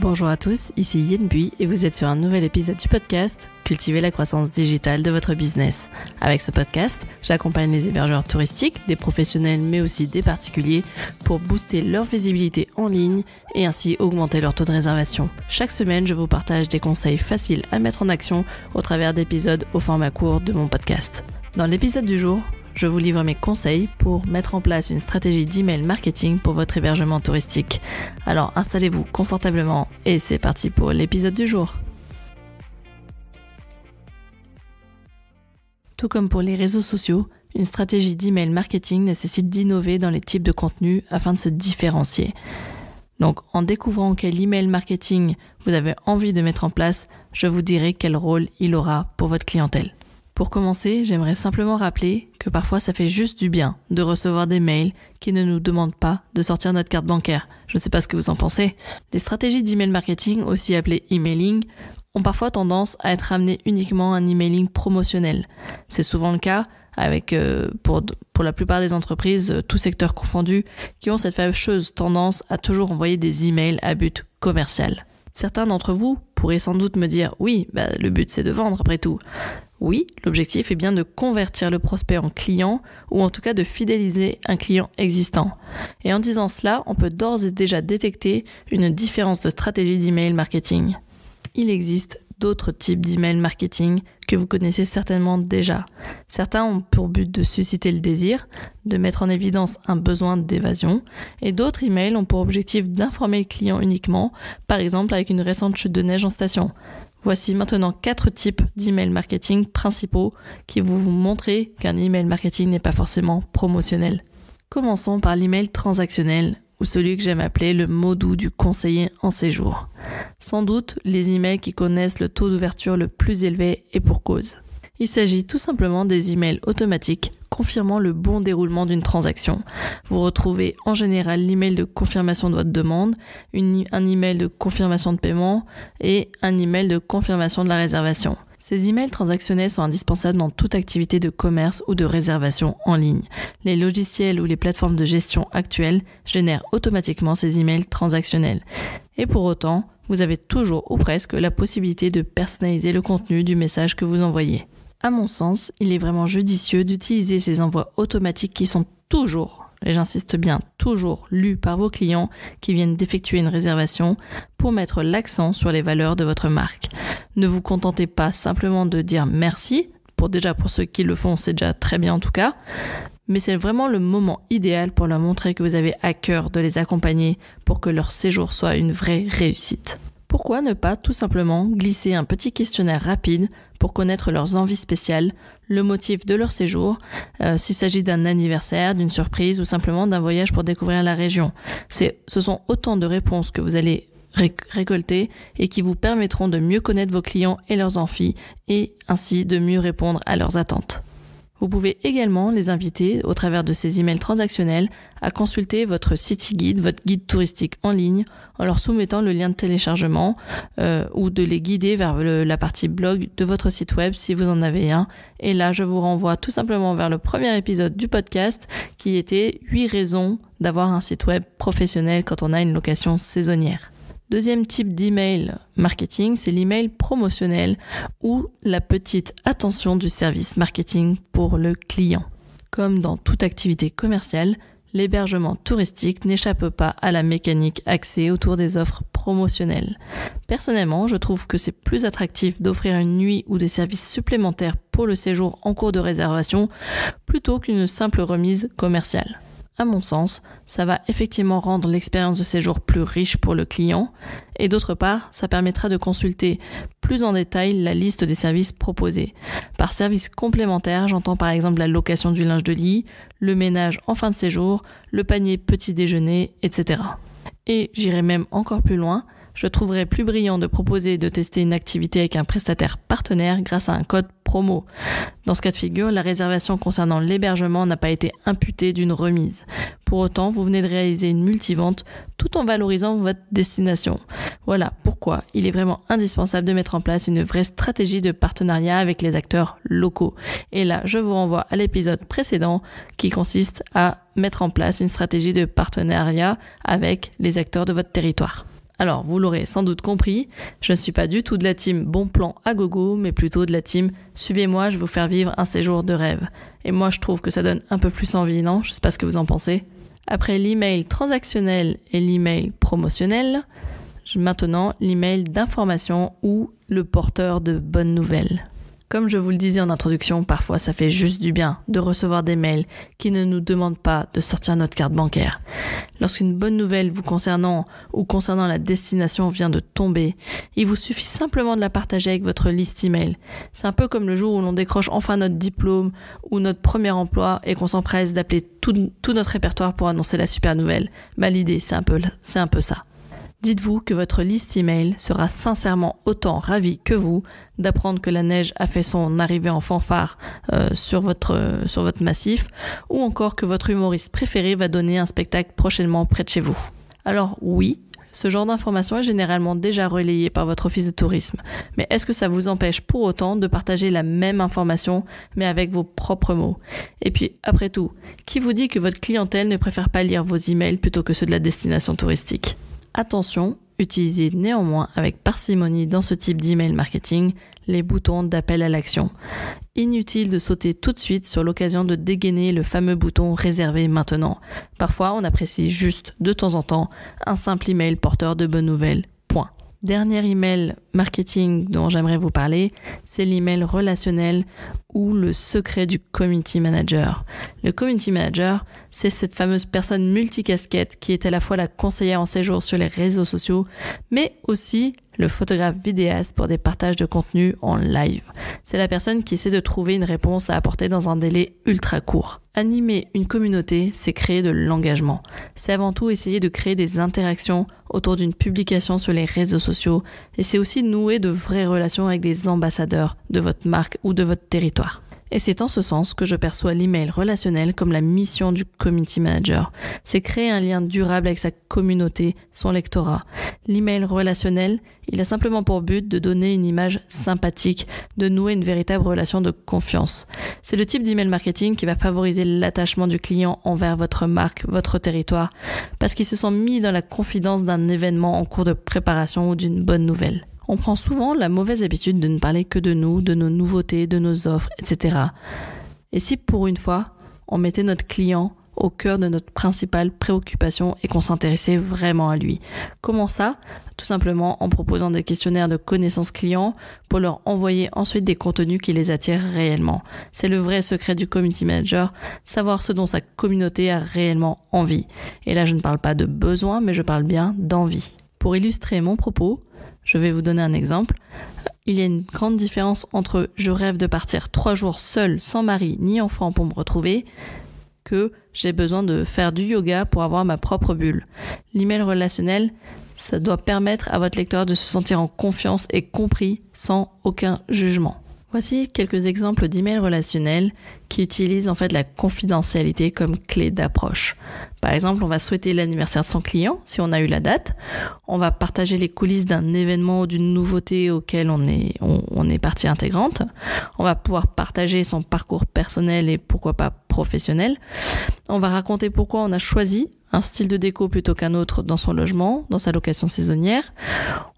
Bonjour à tous, ici Yen Bui et vous êtes sur un nouvel épisode du podcast Cultiver la croissance digitale de votre business. Avec ce podcast, j'accompagne les hébergeurs touristiques, des professionnels mais aussi des particuliers pour booster leur visibilité en ligne et ainsi augmenter leur taux de réservation. Chaque semaine, je vous partage des conseils faciles à mettre en action au travers d'épisodes au format court de mon podcast. Dans l'épisode du jour, je vous livre mes conseils pour mettre en place une stratégie d'email marketing pour votre hébergement touristique. Alors installez-vous confortablement et c'est parti pour l'épisode du jour. Tout comme pour les réseaux sociaux, une stratégie d'email marketing nécessite d'innover dans les types de contenus afin de se différencier. Donc en découvrant quel email marketing vous avez envie de mettre en place, je vous dirai quel rôle il aura pour votre clientèle. Pour commencer, j'aimerais simplement rappeler que parfois ça fait juste du bien de recevoir des mails qui ne nous demandent pas de sortir notre carte bancaire. Je ne sais pas ce que vous en pensez. Les stratégies d'email marketing, aussi appelées emailing, ont parfois tendance à être amenées uniquement à un emailing promotionnel. C'est souvent le cas avec, pour la plupart des entreprises, tous secteurs confondus, qui ont cette fâcheuse tendance à toujours envoyer des emails à but commercial. Certains d'entre vous pourraient sans doute me dire « Oui, le but c'est de vendre après tout ». Oui, l'objectif est bien de convertir le prospect en client ou en tout cas de fidéliser un client existant. Et en disant cela, on peut d'ores et déjà détecter une différence de stratégie d'email marketing. Il existe d'autres types d'email marketing que vous connaissez certainement déjà. Certains ont pour but de susciter le désir, de mettre en évidence un besoin d'évasion, et d'autres emails ont pour objectif d'informer le client uniquement, par exemple avec une récente chute de neige en station. Voici maintenant 4 types d'email marketing principaux qui vont vous montrer qu'un email marketing n'est pas forcément promotionnel. Commençons par l'email transactionnel, ou celui que j'aime appeler le mot doux du conseiller en séjour. Sans doute les emails qui connaissent le taux d'ouverture le plus élevé et pour cause. Il s'agit tout simplement des emails automatiques confirmant le bon déroulement d'une transaction. Vous retrouvez en général l'email de confirmation de votre demande, un email de confirmation de paiement et un email de confirmation de la réservation. Ces emails transactionnels sont indispensables dans toute activité de commerce ou de réservation en ligne. Les logiciels ou les plateformes de gestion actuelles génèrent automatiquement ces emails transactionnels. Et pour autant, vous avez toujours ou presque la possibilité de personnaliser le contenu du message que vous envoyez. À mon sens, il est vraiment judicieux d'utiliser ces envois automatiques qui sont toujours, et j'insiste bien, toujours lus par vos clients qui viennent d'effectuer une réservation pour mettre l'accent sur les valeurs de votre marque. Ne vous contentez pas simplement de dire merci, pour ceux qui le font, c'est déjà très bien en tout cas, mais c'est vraiment le moment idéal pour leur montrer que vous avez à cœur de les accompagner pour que leur séjour soit une vraie réussite. Pourquoi ne pas tout simplement glisser un petit questionnaire rapide pour connaître leurs envies spéciales, le motif de leur séjour, s'il s'agit d'un anniversaire, d'une surprise ou simplement d'un voyage pour découvrir la région. Ce sont autant de réponses que vous allez récolter et qui vous permettront de mieux connaître vos clients et leurs envies et ainsi de mieux répondre à leurs attentes. Vous pouvez également les inviter, au travers de ces emails transactionnels, à consulter votre city guide, votre guide touristique en ligne, en leur soumettant le lien de téléchargement ou de les guider vers la partie blog de votre site web si vous en avez un. Et là, je vous renvoie tout simplement vers le premier épisode du podcast qui était 8 raisons d'avoir un site web professionnel quand on a une location saisonnière. Deuxième type d'email marketing, c'est l'email promotionnel ou la petite attention du service marketing pour le client. Comme dans toute activité commerciale, l'hébergement touristique n'échappe pas à la mécanique axée autour des offres promotionnelles. Personnellement, je trouve que c'est plus attractif d'offrir une nuit ou des services supplémentaires pour le séjour en cours de réservation plutôt qu'une simple remise commerciale. À mon sens, ça va effectivement rendre l'expérience de séjour plus riche pour le client et d'autre part, ça permettra de consulter plus en détail la liste des services proposés. Par service complémentaire, j'entends par exemple la location du linge de lit, le ménage en fin de séjour, le panier petit déjeuner, etc. Et j'irai même encore plus loin, je trouverais plus brillant de proposer de tester une activité avec un prestataire partenaire grâce à un code promo. Dans ce cas de figure, la réservation concernant l'hébergement n'a pas été imputée d'une remise. Pour autant, vous venez de réaliser une multivente tout en valorisant votre destination. Voilà pourquoi il est vraiment indispensable de mettre en place une vraie stratégie de partenariat avec les acteurs locaux. Et là, je vous renvoie à l'épisode précédent qui consiste à mettre en place une stratégie de partenariat avec les acteurs de votre territoire. Alors, vous l'aurez sans doute compris, je ne suis pas du tout de la team bon plan à gogo, mais plutôt de la team suivez-moi, je vais vous faire vivre un séjour de rêve. Et moi, je trouve que ça donne un peu plus envie, non ? Je sais pas ce que vous en pensez. Après l'email transactionnel et l'email promotionnel, maintenant l'email d'information ou le porteur de bonnes nouvelles. Comme je vous le disais en introduction, parfois ça fait juste du bien de recevoir des mails qui ne nous demandent pas de sortir notre carte bancaire. Lorsqu'une bonne nouvelle vous concernant ou concernant la destination vient de tomber, il vous suffit simplement de la partager avec votre liste email. C'est un peu comme le jour où l'on décroche enfin notre diplôme ou notre premier emploi et qu'on s'empresse d'appeler tout notre répertoire pour annoncer la super nouvelle. L'idée, c'est un peu ça. Dites-vous que votre liste email sera sincèrement autant ravie que vous d'apprendre que la neige a fait son arrivée en fanfare sur votre massif, ou encore que votre humoriste préféré va donner un spectacle prochainement près de chez vous. Alors oui, ce genre d'information est généralement déjà relayé par votre office de tourisme, mais est-ce que ça vous empêche pour autant de partager la même information mais avec vos propres mots ? Et puis après tout, qui vous dit que votre clientèle ne préfère pas lire vos emails plutôt que ceux de la destination touristique ? Attention, utilisez néanmoins avec parcimonie dans ce type d'email marketing les boutons d'appel à l'action. Inutile de sauter tout de suite sur l'occasion de dégainer le fameux bouton réservé maintenant. Parfois, on apprécie juste, de temps en temps, un simple email porteur de bonnes nouvelles. Point. Dernier email marketing dont j'aimerais vous parler, c'est l'email relationnel ou le secret du community manager. Le community manager, c'est cette fameuse personne multicasquette qui est à la fois la conseillère en séjour sur les réseaux sociaux, mais aussi le photographe vidéaste pour des partages de contenu en live. C'est la personne qui essaie de trouver une réponse à apporter dans un délai ultra court. Animer une communauté, c'est créer de l'engagement. C'est avant tout essayer de créer des interactions autour d'une publication sur les réseaux sociaux, et c'est aussi nouer de vraies relations avec des ambassadeurs de votre marque ou de votre territoire. Et c'est en ce sens que je perçois l'email relationnel comme la mission du community manager. C'est créer un lien durable avec sa communauté, son lectorat. L'email relationnel, il a simplement pour but de donner une image sympathique, de nouer une véritable relation de confiance. C'est le type d'email marketing qui va favoriser l'attachement du client envers votre marque, votre territoire, parce qu'il se sent mis dans la confidence d'un événement en cours de préparation ou d'une bonne nouvelle. On prend souvent la mauvaise habitude de ne parler que de nous, de nos nouveautés, de nos offres, etc. Et si pour une fois, on mettait notre client au cœur de notre principale préoccupation et qu'on s'intéressait vraiment à lui ? Comment ça ? Tout simplement en proposant des questionnaires de connaissances clients pour leur envoyer ensuite des contenus qui les attirent réellement. C'est le vrai secret du community manager, savoir ce dont sa communauté a réellement envie. Et là, je ne parle pas de besoin, mais je parle bien d'envie. Pour illustrer mon propos, je vais vous donner un exemple. Il y a une grande différence entre « je rêve de partir 3 jours seul, sans mari ni enfant pour me retrouver » que « j'ai besoin de faire du yoga pour avoir ma propre bulle ». L'email relationnel, ça doit permettre à votre lecteur de se sentir en confiance et compris sans aucun jugement. Voici quelques exemples d'emails relationnels qui utilisent en fait la confidentialité comme clé d'approche. Par exemple, on va souhaiter l'anniversaire de son client si on a eu la date. On va partager les coulisses d'un événement ou d'une nouveauté auquel on est partie intégrante. On va pouvoir partager son parcours personnel et pourquoi pas professionnel. On va raconter pourquoi on a choisi un style de déco plutôt qu'un autre dans son logement, dans sa location saisonnière.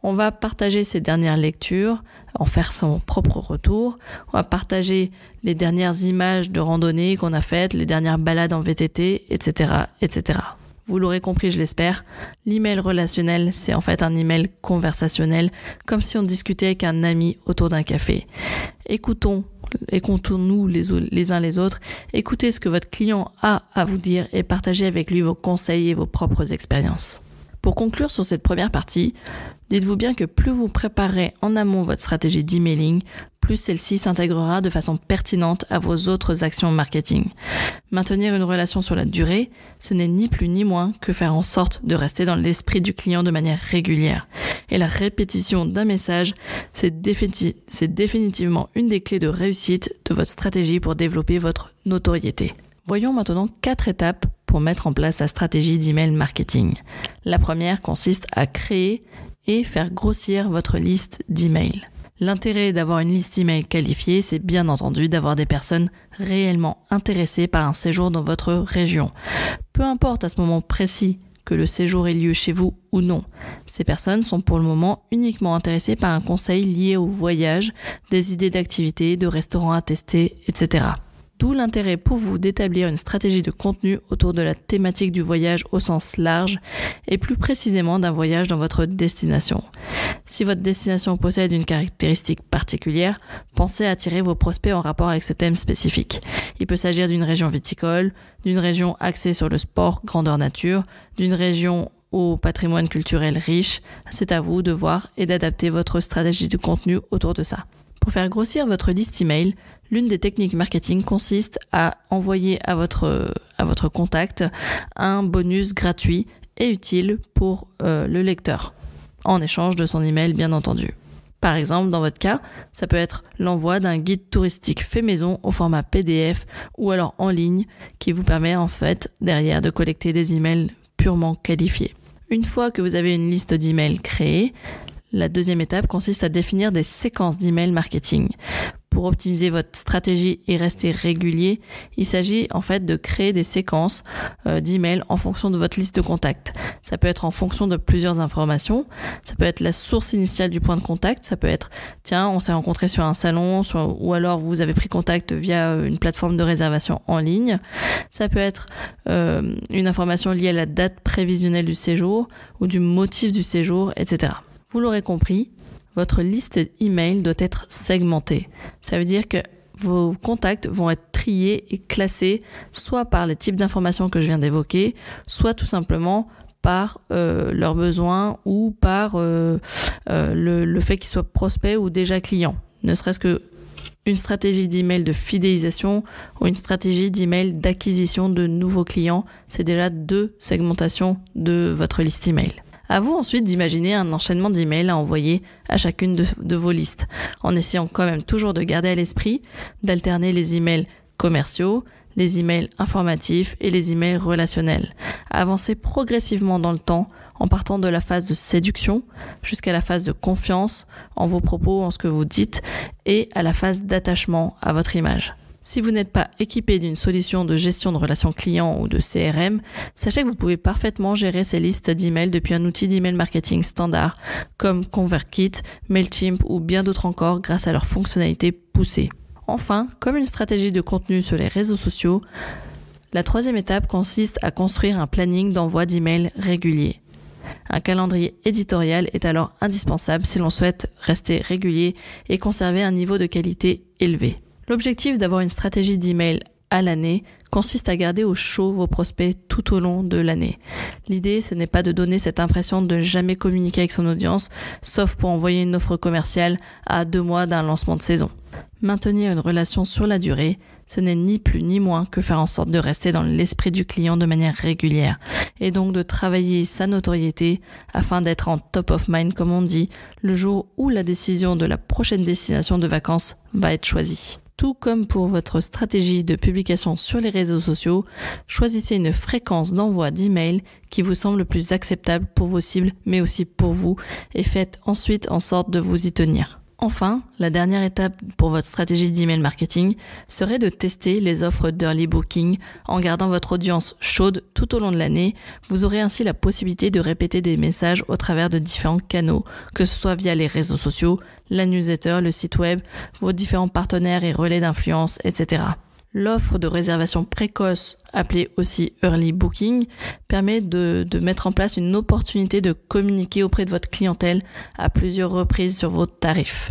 On va partager ses dernières lectures, en faire son propre retour. On va partager les dernières images de randonnée qu'on a faites, les dernières balades en VTT, etc., etc. Vous l'aurez compris, je l'espère, l'email relationnel, c'est en fait un email conversationnel, comme si on discutait avec un ami autour d'un café. Écoutons-nous les uns les autres, écoutez ce que votre client a à vous dire et partagez avec lui vos conseils et vos propres expériences. Pour conclure sur cette première partie, dites-vous bien que plus vous préparerez en amont votre stratégie d'emailing, plus celle-ci s'intégrera de façon pertinente à vos autres actions marketing. Maintenir une relation sur la durée, ce n'est ni plus ni moins que faire en sorte de rester dans l'esprit du client de manière régulière. Et la répétition d'un message, c'est définitivement une des clés de réussite de votre stratégie pour développer votre notoriété. Voyons maintenant 4 étapes pour mettre en place la stratégie d'email marketing. La première consiste à créer et faire grossir votre liste d'emails. L'intérêt d'avoir une liste email qualifiée, c'est bien entendu d'avoir des personnes réellement intéressées par un séjour dans votre région. Peu importe à ce moment précis que le séjour ait lieu chez vous ou non. Ces personnes sont pour le moment uniquement intéressées par un conseil lié au voyage, des idées d'activités, de restaurants à tester, etc. D'où l'intérêt pour vous d'établir une stratégie de contenu autour de la thématique du voyage au sens large et plus précisément d'un voyage dans votre destination. Si votre destination possède une caractéristique particulière, pensez à attirer vos prospects en rapport avec ce thème spécifique. Il peut s'agir d'une région viticole, d'une région axée sur le sport grandeur nature, d'une région au patrimoine culturel riche. C'est à vous de voir et d'adapter votre stratégie de contenu autour de ça. Pour faire grossir votre liste email, l'une des techniques marketing consiste à envoyer à votre contact un bonus gratuit et utile pour le lecteur, en échange de son email bien entendu. Par exemple, dans votre cas, ça peut être l'envoi d'un guide touristique fait maison au format PDF ou alors en ligne qui vous permet en fait derrière de collecter des emails purement qualifiés. Une fois que vous avez une liste d'emails créée, la deuxième étape consiste à définir des séquences d'emails marketing. Pour optimiser votre stratégie et rester régulier, il s'agit en fait de créer des séquences d'emails en fonction de votre liste de contacts. Ça peut être en fonction de plusieurs informations, ça peut être la source initiale du point de contact, ça peut être tiens, on s'est rencontré sur un salon, ou alors vous avez pris contact via une plateforme de réservation en ligne. Ça peut être une information liée à la date prévisionnelle du séjour ou du motif du séjour, etc. Vous l'aurez compris, votre liste email doit être segmentée. Ça veut dire que vos contacts vont être triés et classés soit par les types d'informations que je viens d'évoquer, soit tout simplement par leurs besoins ou par le fait qu'ils soient prospects ou déjà clients. Ne serait-ce que une stratégie d'email de fidélisation ou une stratégie d'email d'acquisition de nouveaux clients, c'est déjà 2 segmentations de votre liste email. À vous ensuite d'imaginer un enchaînement d'emails à envoyer à chacune de vos listes, en essayant quand même toujours de garder à l'esprit d'alterner les emails commerciaux, les emails informatifs et les emails relationnels. Avancez progressivement dans le temps en partant de la phase de séduction jusqu'à la phase de confiance en vos propos, en ce que vous dites, et à la phase d'attachement à votre image. Si vous n'êtes pas équipé d'une solution de gestion de relations clients ou de CRM, sachez que vous pouvez parfaitement gérer ces listes d'emails depuis un outil d'email marketing standard comme ConvertKit, Mailchimp ou bien d'autres encore grâce à leurs fonctionnalités poussées. Enfin, comme une stratégie de contenu sur les réseaux sociaux, la troisième étape consiste à construire un planning d'envoi d'emails régulier. Un calendrier éditorial est alors indispensable si l'on souhaite rester régulier et conserver un niveau de qualité élevé. L'objectif d'avoir une stratégie d'email à l'année consiste à garder au chaud vos prospects tout au long de l'année. L'idée, ce n'est pas de donner cette impression de jamais communiquer avec son audience, sauf pour envoyer une offre commerciale à 2 mois d'un lancement de saison. Maintenir une relation sur la durée, ce n'est ni plus ni moins que faire en sorte de rester dans l'esprit du client de manière régulière, et donc de travailler sa notoriété afin d'être en top of mind, comme on dit, le jour où la décision de la prochaine destination de vacances va être choisie. Tout comme pour votre stratégie de publication sur les réseaux sociaux, choisissez une fréquence d'envoi d'email qui vous semble le plus acceptable pour vos cibles, mais aussi pour vous, et faites ensuite en sorte de vous y tenir. Enfin, la dernière étape pour votre stratégie d'email marketing serait de tester les offres d'early booking en gardant votre audience chaude tout au long de l'année. Vous aurez ainsi la possibilité de répéter des messages au travers de différents canaux, que ce soit via les réseaux sociaux, la newsletter, le site web, vos différents partenaires et relais d'influence, etc. L'offre de réservation précoce, appelée aussi Early Booking, permet de mettre en place une opportunité de communiquer auprès de votre clientèle à plusieurs reprises sur vos tarifs.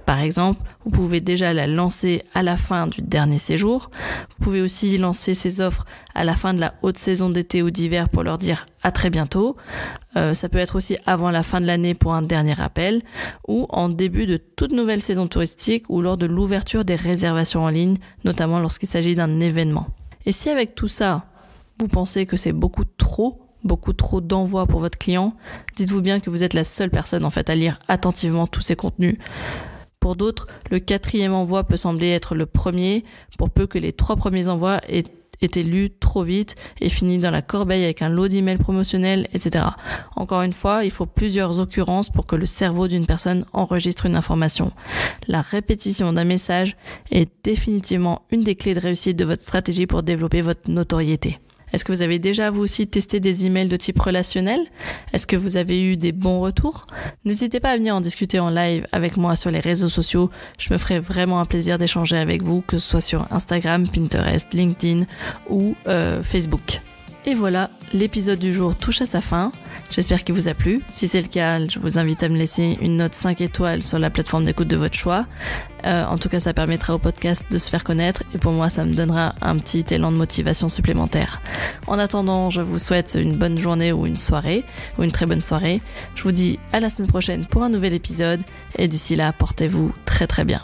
Par exemple, vous pouvez déjà la lancer à la fin du dernier séjour. Vous pouvez aussi lancer ces offres à la fin de la haute saison d'été ou d'hiver pour leur dire à très bientôt. Ça peut être aussi avant la fin de l'année pour un dernier appel ou en début de toute nouvelle saison touristique ou lors de l'ouverture des réservations en ligne, notamment lorsqu'il s'agit d'un événement. Et si avec tout ça, vous pensez que c'est beaucoup trop d'envois pour votre client, dites-vous bien que vous êtes la seule personne en fait à lire attentivement tous ces contenus. Pour d'autres, le 4e envoi peut sembler être le premier, pour peu que les 3 premiers envois aient été lus trop vite et fini dans la corbeille avec un lot d'emails promotionnels, etc. Encore une fois, il faut plusieurs occurrences pour que le cerveau d'une personne enregistre une information. La répétition d'un message est définitivement une des clés de réussite de votre stratégie pour développer votre notoriété. Est-ce que vous avez déjà vous aussi testé des emails de type relationnel? Est-ce que vous avez eu des bons retours? N'hésitez pas à venir en discuter en live avec moi sur les réseaux sociaux. Je me ferai vraiment un plaisir d'échanger avec vous, que ce soit sur Instagram, Pinterest, LinkedIn ou Facebook. Et voilà, l'épisode du jour touche à sa fin. J'espère qu'il vous a plu. Si c'est le cas, je vous invite à me laisser une note 5 étoiles sur la plateforme d'écoute de votre choix. En tout cas, ça permettra au podcast de se faire connaître et pour moi, ça me donnera un petit élan de motivation supplémentaire. En attendant, je vous souhaite une bonne journée ou une soirée, ou une très bonne soirée. Je vous dis à la semaine prochaine pour un nouvel épisode et d'ici là, portez-vous très très bien.